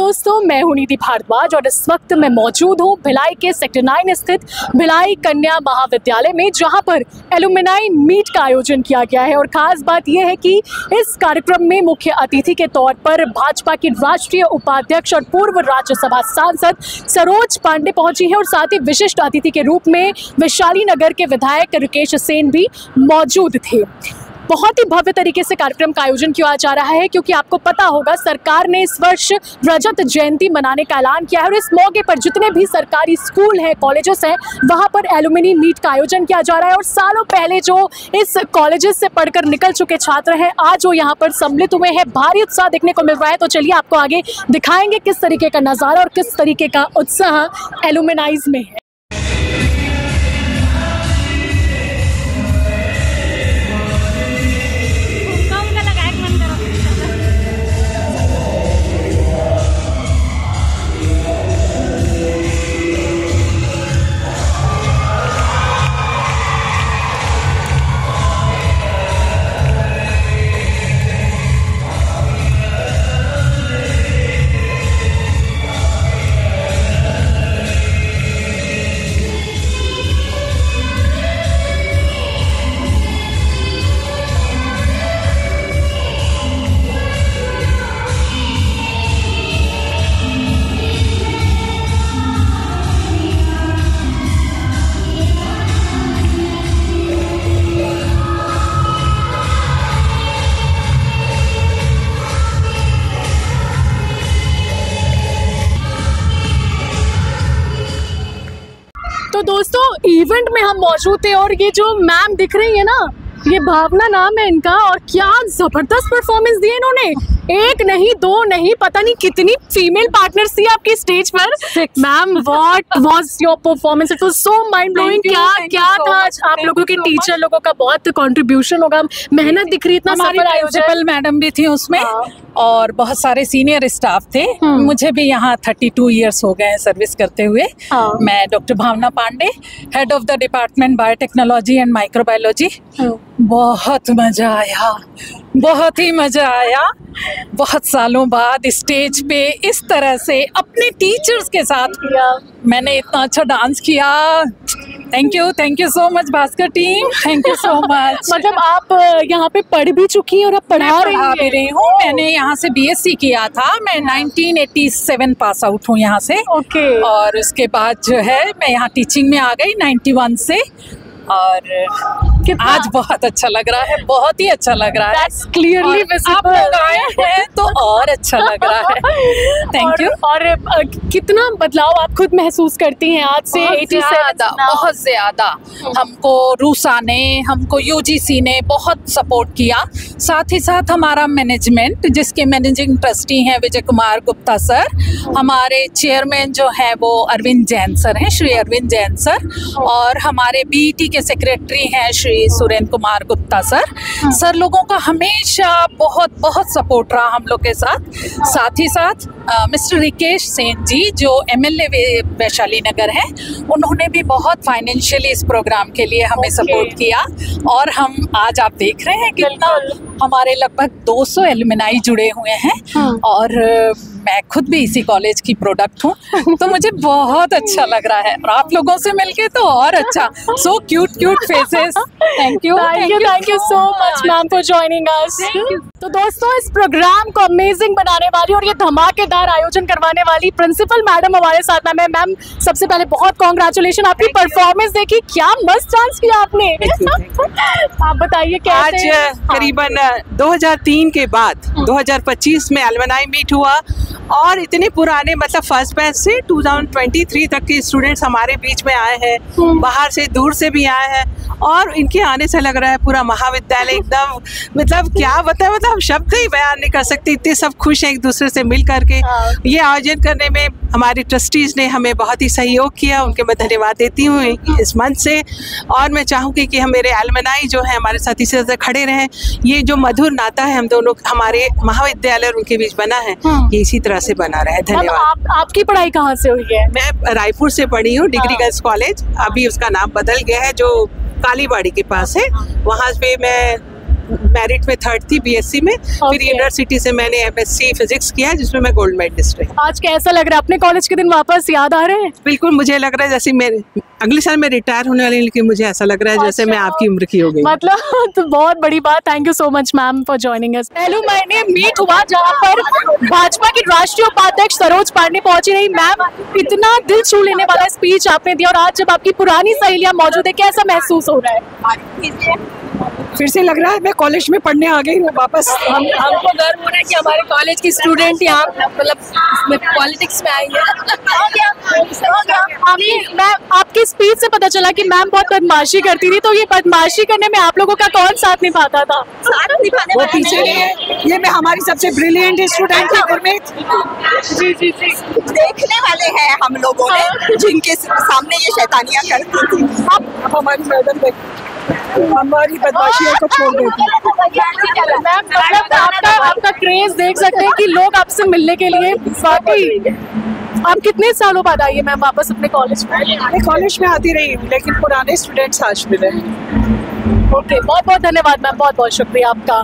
दोस्तों, मैं हूं निधि भारद्वाज और इस वक्त मैं मौजूद हूं भिलाई के सेक्टर 9 स्थित भिलाई कन्या महाविद्यालय में, जहां पर एलुमनाई मीट का आयोजन किया गया है। और खास बात यह है कि इस कार्यक्रम में मुख्य अतिथि के तौर पर भाजपा की राष्ट्रीय उपाध्यक्ष और पूर्व राज्यसभा सांसद सरोज पांडे पहुंची है और साथ ही विशिष्ट अतिथि के रूप में वैशाली नगर के विधायक रुकेश सेन भी मौजूद थे। बहुत ही भव्य तरीके से कार्यक्रम का आयोजन किया जा रहा है, क्योंकि आपको पता होगा सरकार ने इस वर्ष रजत जयंती मनाने का ऐलान किया है और इस मौके पर जितने भी सरकारी स्कूल हैं, कॉलेजेस हैं, वहां पर एलुमनी मीट का आयोजन किया जा रहा है। और सालों पहले जो इस कॉलेजेस से पढ़कर निकल चुके छात्र हैं, आज वो यहाँ पर सम्मिलित हुए हैं। भारी उत्साह देखने को मिल रहा है। तो चलिए आपको आगे दिखाएंगे किस तरीके का नज़ारा और किस तरीके का उत्साह एलुमनाइज में है। तो दोस्तों, इवेंट में हम मौजूद थे और ये जो मैम दिख रही है ना, ये भावना नाम है इनका, और क्या जबरदस्त परफॉर्मेंस दी इन्होंने। एक नहीं, दो नहीं, पता नहीं कितनी फीमेल पार्टनर्स थी आपकी स्टेज पर। Ma'am, what was your performance? It was so mind blowing. क्या था आज आप लोगों के टीचर लोगों का बहुत कंट्रीब्यूशन होगा, मेहनत दिख रही, इतना सफल आयोजन। मैडम भी थी उसमें और बहुत सारे सीनियर स्टाफ थे। मुझे भी यहाँ 32 इयर्स हो गए हैं सर्विस करते हुए। मैं doctor Bhavna Pandey, head of the department biotechnology and microbiology. बहुत मजा आया, बहुत ही मजा आया। बहुत सालों बाद स्टेज पे इस तरह से अपने टीचर्स के साथ मैंने इतना अच्छा डांस किया। Thank you so much Bhaskar team, thank you so much. मतलब आप यहाँ पे पढ़ भी चुकी हैं और अब पढ़ा रही हूँ। मैंने यहाँ से BSc किया था। मैं 1987 पास आउट हूँ यहाँ से। और उसके बाद जो है मैं यहाँ टीचिंग में आ गई 91 से। और आज बहुत अच्छा लग रहा है, बहुत ही अच्छा लग रहा है। क्लियरली आप लोग आए हैं तो और अच्छा लग रहा है। Thank you. और कितना बदलाव आप खुद महसूस करती हैं आज से? 87 बहुत ज्यादा। हमको रूसा ने, हमको UGC ने बहुत सपोर्ट किया। साथ ही साथ हमारा मैनेजमेंट, जिसके मैनेजिंग ट्रस्टी हैं विजय कुमार गुप्ता सर, हमारे चेयरमैन जो है वो अरविंद जैन सर हैं, श्री अरविंद जैन सर, और हमारे BET के सेक्रेटरी हैं श्री सुरेंद्र कुमार गुप्ता सर लोगों का हमेशा बहुत बहुत सपोर्ट रहा हम लोग के साथ। साथ ही साथ मिस्टर रुकेश सेन जी जो MLA वैशाली नगर हैं, उन्होंने भी बहुत फाइनेंशियली इस प्रोग्राम के लिए हमें सपोर्ट किया। और हम आज आप देख रहे हैं कितना हमारे लगभग 200 एलुमनाई जुड़े हुए हैं। और मैं खुद भी इसी कॉलेज की प्रोडक्ट हूँ, तो मुझे बहुत अच्छा लग रहा है। और आप लोगों से मिलके तो और अच्छा। So cute faces. Thank you so much ma'am for joining us. तो दोस्तों, इस प्रोग्राम को अमेजिंग बनाने वाली और ये धमाकेदार आयोजन करवाने वाली प्रिंसिपल मैडम हमारे साथ में। मैम, सबसे पहले बहुत कॉन्ग्रेचुलेशन। आपकी परफॉर्मेंस देखी, क्या मस्त डांस किया आपने। आप बताइए कैसे? आज करीबन 2003 के बाद 2025 में एलुमनाई मीट हुआ और इतने पुराने, मतलब फर्स्ट बैच से 2023 तक के स्टूडेंट्स हमारे बीच में आए हैं, बाहर से दूर से भी आए हैं। और इनके आने से लग रहा है पूरा महाविद्यालय एकदम, मतलब क्या बताएं, मतलब शब्द ही बयान नहीं कर सकते, इतने सब खुश हैं एक दूसरे से मिल करके। ये आयोजन करने में हमारे ट्रस्टीज ने हमें बहुत ही सहयोग किया, उनके मैं धन्यवाद देती हूँ इस मंच से। और मैं चाहूँगी कि हम मेरे एलुमनाई जो है हमारे साथ इसी तरह खड़े रहें। ये जो मधुर नाता है हम दोनों, हमारे महाविद्यालय और उनके बीच बना है, ये इसी तरह से बना रहे। धन्यवाद। आपकी पढ़ाई कहाँ से हुई है? मैं रायपुर से पढ़ी हूँ, डिग्री गर्ल्स कॉलेज। अभी उसका नाम बदल गया है, जो कालीबाड़ी के पास है। वहाँ पे मैं मेरिट में 3rd थी BSc में। फिर यूनिवर्सिटी से मैंने MSc फिजिक्स किया जिसमें मैं गोल्ड मेडलिस्ट रही। आज कैसा लग रहा है? अपने कॉलेज के दिन वापस याद आ रहे हैं? बिल्कुल, मुझे लग रहा है जैसे मेरे अगले साल मैं रिटायर होने वाली हूं, लेकिन मुझे ऐसा लग रहा है जैसे मैं आपकी उम्र की हो गई। मतलब तो बहुत बड़ी बात। Thank you so much ma'am for joining us. मैंने मीट हुआ जहाँ पर भाजपा की राष्ट्रीय उपाध्यक्ष सरोज पांडे पहुंची रही। मैम, इतना दिल छू लेने वाला स्पीच आपने दिया और आज जब आपकी पुरानी सहेलियां मौजूद है, कैसा महसूस हो रहा है? फिर से लग रहा है मैं कॉलेज में पढ़ने आ गई हूँ वापस। हमको गर्व हो रहा है कि हमारे कॉलेज की स्टूडेंट यहाँ मतलब पॉलिटिक्स में आई है। मैं आपकी स्पीच से पता चला कि मैम बहुत बदमाशी करती थी, तो ये बदमाशी करने में आप लोगों का कौन साथ निभाता था? वो पीछे नहीं है, ये मैं हमारी सबसे ब्रिलियंट स्टूडेंट थी गुरमीत। जी जी जी, देखने वाले हैं हम लोगों ने जिनके सामने ये शैतानियां करती थी। अब हमारी मैडम हमारी बदमाशियों को छोड़ देती है। मैम, मतलब आपका क्रेज देख सकते हैं कि लोग आपसे मिलने के लिए वाकई। आप कितने सालों बाद आई है मैम वापस अपने कॉलेज में? मैं कॉलेज में आती रही हूँ, लेकिन पुराने स्टूडेंट्स आज मिले। ओके, बहुत बहुत धन्यवाद मैम, बहुत बहुत शुक्रिया आपका।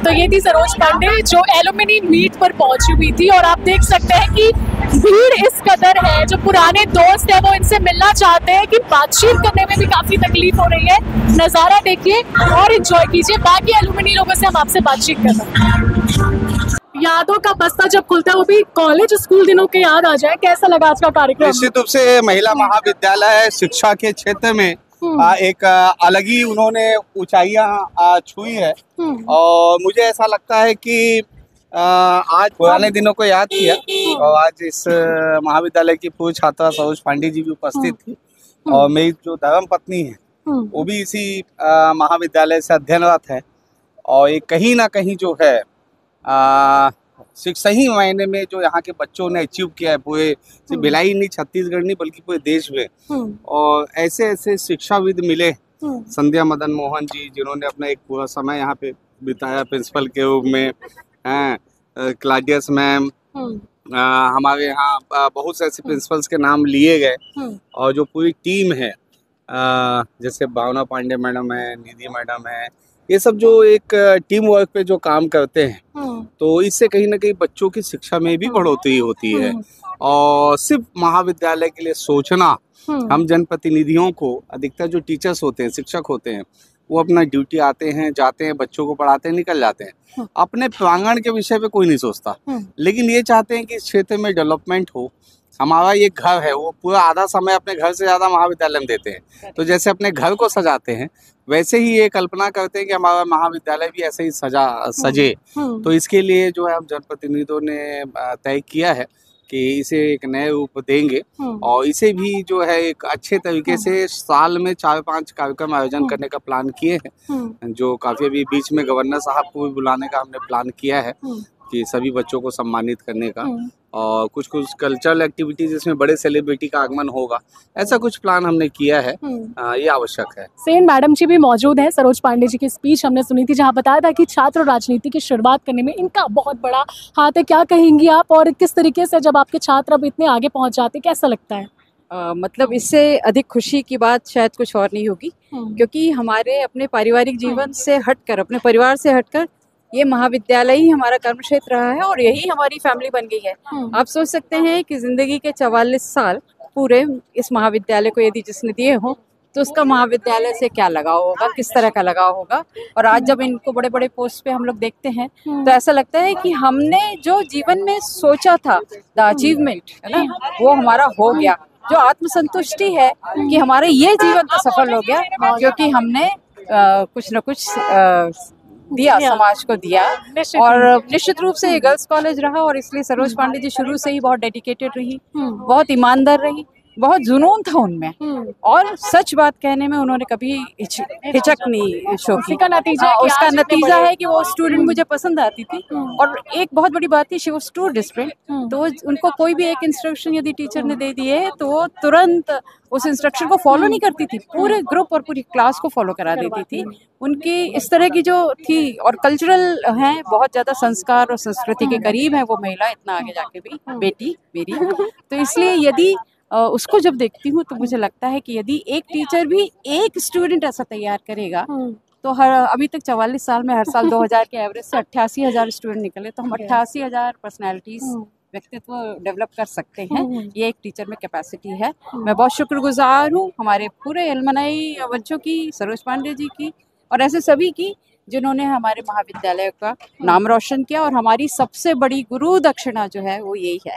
तो ये थी सरोज पांडे जो एलुमनी मीट पर पहुंची हुई थी और आप देख सकते हैं कि भीड़ इस कदर है। जो पुराने दोस्त है वो इनसे मिलना चाहते हैं कि बातचीत करने में भी काफी तकलीफ हो रही है। नज़ारा देखिए और एंजॉय कीजिए। बाकी एलुमनी लोगों से हम आपसे बातचीत कर रहे हैं। यादों का बस्ता जब खुलता है, वो भी कॉलेज स्कूल दिनों के याद आ जाए। कैसा लगा आज का कार्यक्रम? निश्चित रूप से महिला महाविद्यालय शिक्षा के क्षेत्र में एक अलग ही उन्होंने ऊंचाइयां छुई है और मुझे ऐसा लगता है कि आज पुराने दिनों को याद किया और आज इस महाविद्यालय की पूर्व छात्रा सरोज पांडे जी भी उपस्थित थी और मेरी जो धर्म पत्नी है वो भी इसी महाविद्यालय से अध्ययनरत है और ये कहीं ना कहीं जो है सही मायने में जो यहाँ के बच्चों ने अचीव किया है पूरे सिर्फ भिलाई नहीं, छत्तीसगढ़ नहीं बल्कि पूरे देश में। और ऐसे ऐसे शिक्षाविद मिले, संध्या मदन मोहन जी जिन्होंने अपना एक पूरा समय यहाँ पे बिताया प्रिंसिपल के रूप में, क्लाडियस मैम, हमारे यहाँ बहुत से ऐसे प्रिंसिपल्स के नाम लिए गए और जो पूरी टीम है जैसे भावना पांडे मैडम है, निधि मैडम है, ये सब जो एक टीम वर्क पे जो काम करते हैं तो इससे कहीं ना कहीं बच्चों की शिक्षा में भी बढ़ोतरी होती है। और सिर्फ महाविद्यालय के लिए सोचना, हम जनप्रतिनिधियों को अधिकतर जो टीचर्स होते हैं, शिक्षक होते हैं, वो अपना ड्यूटी आते हैं, जाते हैं, बच्चों को पढ़ाते हैं, निकल जाते हैं। अपने प्रांगण के विषय पे कोई नहीं सोचता, लेकिन ये चाहते हैं कि इस क्षेत्र में डेवलपमेंट हो। हमारा ये घर है, वो पूरा आधा समय अपने घर से ज़्यादा महाविद्यालय में देते हैं। तो जैसे अपने घर को सजाते हैं वैसे ही ये कल्पना करते हैं कि हमारा महाविद्यालय भी ऐसे ही सजे। तो इसके लिए जो है हम जनप्रतिनिधियों ने तय किया है कि इसे एक नए रूप देंगे और इसे भी जो है एक अच्छे तरीके से साल में 4-5 कार्यक्रम आयोजन करने का प्लान किए हैं, जो काफी अभी बीच में गवर्नर साहब को भी बुलाने का हमने प्लान किया है कि सभी बच्चों को सम्मानित करने का और कुछ कल्चरल एक्टिविटीज जिसमें बड़े सेलिब्रिटी का आगमन होगा, ऐसा कुछ प्लान हमने किया है। ये आवश्यक है। सेन मैडम जी भी मौजूद है। सरोज पांडे जी की स्पीच हमने सुनी थी जहां बताया था कि छात्र राजनीति की शुरुआत करने में इनका बहुत बड़ा हाथ है। क्या कहेंगी आप और किस तरीके से जब आपके छात्र अब इतने आगे पहुंच जाते कैसा लगता है? मतलब इससे अधिक खुशी की बात शायद कुछ और नहीं होगी, क्योंकि हमारे अपने पारिवारिक जीवन से हटकर, अपने परिवार से हटकर ये महाविद्यालय ही हमारा कर्म क्षेत्र रहा है और यही हमारी फैमिली बन गई है। आप सोच सकते हैं कि जिंदगी के 44 साल पूरे इस महाविद्यालय को यदि जिसने दिए हो तो उसका महाविद्यालय से क्या लगाव होगा, किस तरह का लगाव होगा। और आज जब इनको बड़े बड़े पोस्ट पे हम लोग देखते हैं तो ऐसा लगता है कि हमने जो जीवन में सोचा था, द अचीवमेंट है ना, वो हमारा हो गया। जो आत्मसंतुष्टि है कि हमारे ये जीवन तो सफल हो गया क्योंकि हमने कुछ न कुछ दिया, समाज को दिया। और निश्चित रूप से ये गर्ल्स कॉलेज रहा और इसलिए सरोज पांडे जी शुरू से ही बहुत डेडिकेटेड रही, बहुत ईमानदार रही, बहुत जुनून था उनमें और सच बात कहने में उन्होंने कभी हिचक नहीं शो की। उसका नतीजा है कि वो स्टूडेंट मुझे पसंद आती थी। और एक बहुत बड़ी बात थी, शी वाज टू डिसिप्लिन्ड। तो उनको कोई भी एक इंस्ट्रक्शन यदि टीचर ने दे दिए तो वो तुरंत उस इंस्ट्रक्शन को फॉलो नहीं करती थी, पूरे ग्रुप और पूरी क्लास को फॉलो करा देती थी। उनकी इस तरह की जो थी और कल्चरल है, बहुत ज्यादा संस्कार और संस्कृति के करीब है वो महिला, इतना आगे जाके भी बेटी मेरी। तो इसलिए यदि उसको जब देखती हूँ तो मुझे लगता है कि यदि एक टीचर भी एक स्टूडेंट ऐसा तैयार करेगा तो अभी तक 44 साल में हर साल 2000 के एवरेज से 88,000 स्टूडेंट निकले, तो हम 88,000 पर्सनैलिटीज व्यक्तित्व डेवलप कर सकते हैं। ये एक टीचर में कैपेसिटी है। मैं बहुत शुक्रगुजार हूँ हमारे पूरे एलुमनाई बच्चों की, सरोज पांडे जी की और ऐसे सभी की जिन्होंने हमारे महाविद्यालय का नाम रोशन किया। और हमारी सबसे बड़ी गुरु दक्षिणा जो है वो यही है।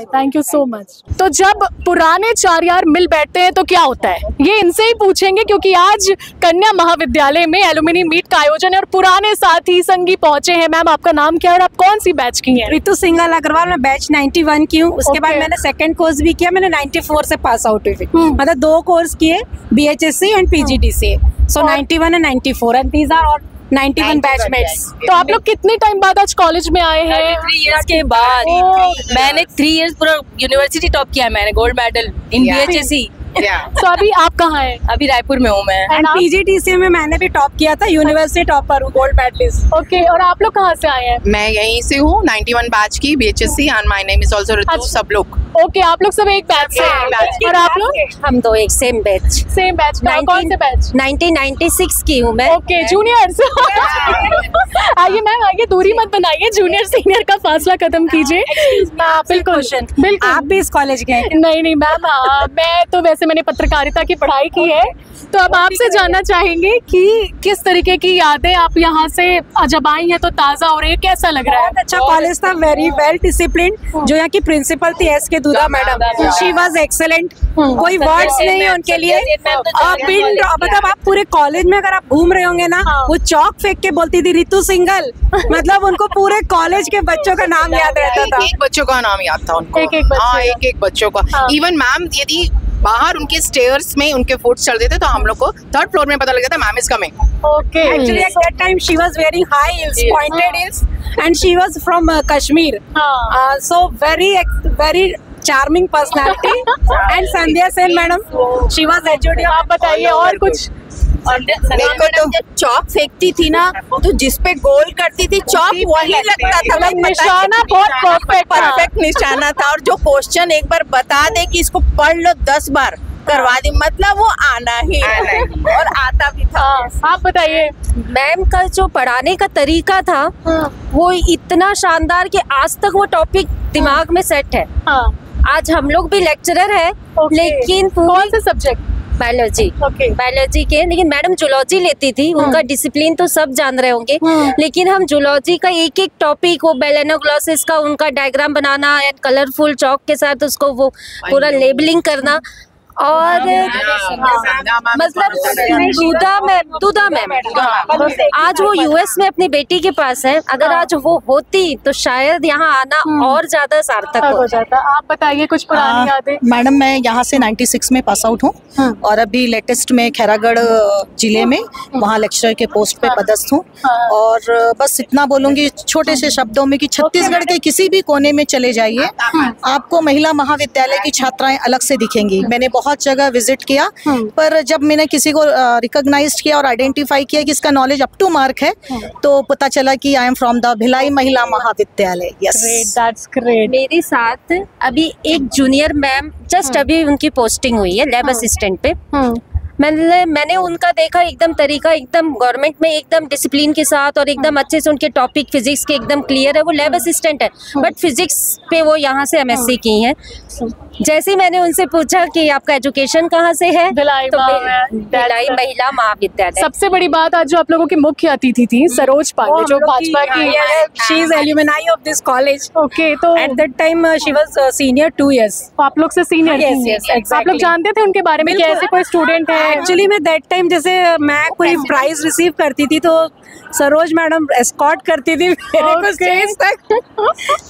Thank you so much. तो जब पुराने चार यार मिल बैठते हैं तो क्या होता है, ये इनसे ही पूछेंगे, क्योंकि आज कन्या महाविद्यालय में एलुमनी मीट का आयोजन है और पुराने साथी संगी पहुंचे हैं। मैम, आपका नाम क्या है और आप कौन सी बैच की हैं? ऋतु सिंघल अग्रवाल, मैं बैच 91 की हूँ। उसके बाद मैंने सेकंड कोर्स भी किया, मैंने 94 से पास आउट हुई। मतलब 2 कोर्स किए, BHSC and PGDCA। So 91 and 94 and these are all 91 batchmates. तो आप लोग कितने टाइम बाद आज कॉलेज में आए हैं? 3 इयर्स के बाद। मैंने 3 इयर्स पूरा यूनिवर्सिटी टॉप किया है, मैंने गोल्ड मेडल इन BHSC। तो अभी आप कहाँ हैं? अभी रायपुर में हूँ मैं। एंड PGDCA में मैंने भी टॉप किया था, यूनिवर्सिटी टॉपर हूँ, गोल्ड मेडलिस्ट। ओके, और आप लोग कहाँ से आए हैं? मैं यहीं से हूँ, 91 बैच की BHSC and my name is also Ritu. सब लोग ओके, आप लोग सब एक बैच से। और आप लोग? हम तो एक सेम बैच। Same batch. कौन से बैच? 1996 की हूँ मैं। Okay, juniors. आइए मैम, आइए, दूरी मत बनाइए, जूनियर सीनियर का फासला खत्म कीजिए। बिल्कुल बिल्कुल। आप भी इस कॉलेज गए? नहीं मैम, मैं तो वैसे मैंने पत्रकारिता की पढ़ाई की है। तो अब आपसे जानना चाहेंगे कि किस तरीके की यादें आप यहाँ से जब आई हैं तो ताज़ा हो रही है, कैसा लग रहा है? बहुत अच्छा कॉलेज था, वेरी वेल डिसिप्लिन। जो यहाँ की प्रिंसिपल थी SK Dudha madam, she was excellent. कोई वर्ड्स नहीं है उनके लिए। मतलब आप पूरे कॉलेज में अगर आप घूम रहे होंगे ना, वो चौक फेंक के बोलती थी ऋतु सिंघल। मतलब उनको पूरे कॉलेज के बच्चों का नाम याद रहता था। एक बच्चों का नाम याद था उनको। एक बच्चों का। इवन मैम यदि बाहर उनके स्टेयर्स में उनके फुट चलते थे तो हम लोग को 3rd फ्लोर में पता लग जाता ma'am is coming. Okay, actually eight that time she was wearing high heels, pointed heels, and she was from Kashmir. So very charming personality. And Sandhya Sen madam, she was HOD। आप बताइए और कुछ। और जब चौक फेंकती थी ना, तो जिसपे गोल करती थी चौक वही लगता था। निशाना बहुत परफेक्ट निशाना था। और जो क्वेश्चन एक बार बता दे कि इसको पढ़ लो 10 बार करवा दी, मतलब वो आना ही और आता भी था। आप बताइए। मैम का जो पढ़ाने का तरीका था वो इतना शानदार कि आज तक वो टॉपिक दिमाग में सेट है। आज हम लोग भी लेक्चरर है, लेकिन कौन से सब्जेक्ट? बायोलॉजी। बायोलॉजी के, लेकिन मैडम जूलॉजी लेती थी। उनका डिसिप्लिन तो सब जान रहे होंगे, लेकिन हम जूलॉजी का एक एक टॉपिक, वो बेलेनोग्लॉसिस का उनका डायग्राम बनाना एंड कलरफुल चौक के साथ उसको वो पूरा लेबलिंग करना। और मतलब दूधा मैम आज वो US में अपनी बेटी के पास है। अगर आज वो होती तो शायद यहाँ आना और ज्यादा सार्थक हो जाता। आप बताइए कुछ पुरानी यादें। मैडम, मैं यहाँ से 96 में पास आउट हूँ और अभी लेटेस्ट में खैरागढ़ जिले में वहाँ लेक्चरर के पोस्ट पे पदस्थ हूँ। और बस इतना बोलूँगी छोटे से शब्दों में कि छत्तीसगढ़ के किसी भी कोने में चले जाइए, आपको महिला महाविद्यालय की छात्राएं अलग से दिखेंगी। मैंने बहुत जगह विजिट किया, पर जब मैंने किसी को रिकॉग्नाइज किया और आइडेंटिफाई किया कि इसका नॉलेज अप टू मार्क है, तो पता चला कि I am from the Bhilai महिला महाविद्यालय। Yes, that's great. मेरे साथ अभी एक जूनियर मैम जस्ट अभी उनकी पोस्टिंग हुई है लैब असिस्टेंट पे। मैंने उनका देखा एकदम तरीका, एकदम गवर्नमेंट में एकदम डिसिप्लिन के साथ और एकदम अच्छे से उनके टॉपिक फिजिक्स के एकदम क्लियर है। वो लैब असिस्टेंट है बट फिजिक्स पे वो यहाँ से MSc की हैं। जैसे ही मैंने उनसे पूछा कि आपका एजुकेशन कहाँ से है, भिलाई महिला महाविद्यालय। सबसे बड़ी बात, आज जो आप लोगों की मुख्य अतिथि थी सरोज पांडे, जो भाजपा की, she is alumni of this college. Okay, तो at that time she was senior 2 years। आप लोग से सीनियर? यस, आप लोग जानते थे उनके बारे में कि ऐसे कोई स्टूडेंट है? एक्चुअली मैं दैट टाइम जैसे मैं कोई प्राइज रिसीव करती थी तो सरोज मैडम एस्कॉर्ट करती थी मेरे को स्टेज तक।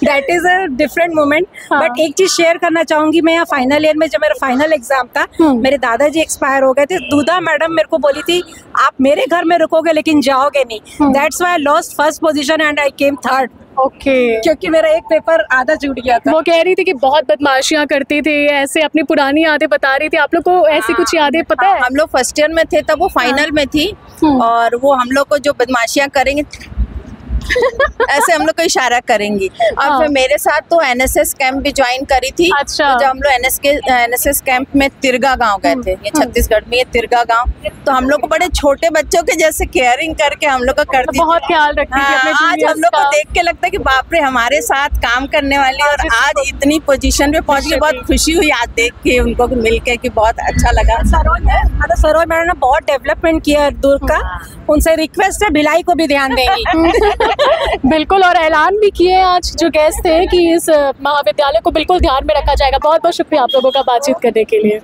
That is a different moment. But एक चीज शेयर करना चाहूंगी, मैं यहाँ फाइनल ईयर में जब मेरा फाइनल एग्जाम था, मेरे दादाजी एक्सपायर हो गए थे। दूधा मैडम मेरे को बोली थी आप मेरे घर में रुकोगे लेकिन जाओगे नहीं। That's why I lost first position and I came 3rd। Okay, क्योंकि मेरा एक पेपर आधा छूट गया था। वो कह रही थी कि बहुत बदमाशियां करते थे, ऐसे अपनी पुरानी यादें बता रही थी। आप लोग को ऐसी कुछ यादें पता है? हम लोग फर्स्ट ईयर में थे तब वो फाइनल में थी, और वो हम लोग को जो बदमाशियां करेंगे ऐसे हम लोग को इशारा करेंगी। और फिर मेरे साथ तो एनएसएस कैंप भी ज्वाइन करी थी। अच्छा। तो जब हम लोग एनएसएस कैंप में तिरगा गांव गए थे, ये छत्तीसगढ़ में, ये तिरगा गांव, तो हम लोग को बड़े छोटे बच्चों के जैसे केयरिंग करके हम लोग का करती, बहुत ख्याल रखती थी अपने आज हम लोग को देख के लगता है कि बाप रे, हमारे साथ काम करने वाली और आज इतनी पोजीशन पे पहुंच के बहुत खुशी हुई आज देख के उनको मिल के, कि बहुत अच्छा लगा। सरोज मैडम ने बहुत डेवलपमेंट किया दुर्ग का, उनसे रिक्वेस्ट है भिलाई को भी ध्यान देंगी। बिल्कुल, और ऐलान भी किए आज जो गेस्ट थे कि इस महाविद्यालय को बिल्कुल ध्यान में रखा जाएगा। बहुत बहुत शुक्रिया आप लोगों का बातचीत करने के लिए।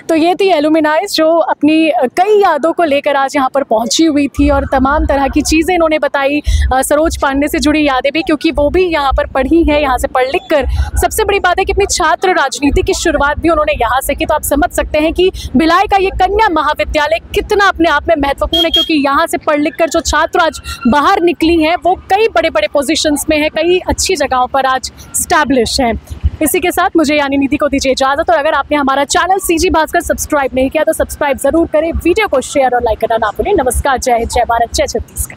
तो ये थी एलुमिनाइज जो अपनी कई यादों को लेकर आज यहाँ पर पहुँची हुई थी और तमाम तरह की चीज़ें इन्होंने बताई, सरोज पांडे से जुड़ी यादें भी, क्योंकि वो भी यहाँ पर पढ़ी है, यहाँ से पढ़ लिख कर। सबसे बड़ी बात है कि अपनी छात्र राजनीति की शुरुआत भी उन्होंने यहाँ से की। तो आप समझ सकते हैं कि भिलाई का ये कन्या महाविद्यालय कितना अपने आप में महत्वपूर्ण है, क्योंकि यहाँ से पढ़ लिख कर जो छात्र आज बाहर निकली हैं वो कई बड़े बड़े पोजीशंस में है, कई अच्छी जगहों पर आज स्टैब्लिश हैं। इसी के साथ मुझे यानी निधि को दीजिए इजाजत, और अगर आपने हमारा चैनल सीजी भास्कर सब्सक्राइब नहीं किया तो सब्सक्राइब जरूर करें, वीडियो को शेयर और लाइक करना ना भूलें। नमस्कार, जय हिंद, जय भारत, जय छत्तीसगढ़।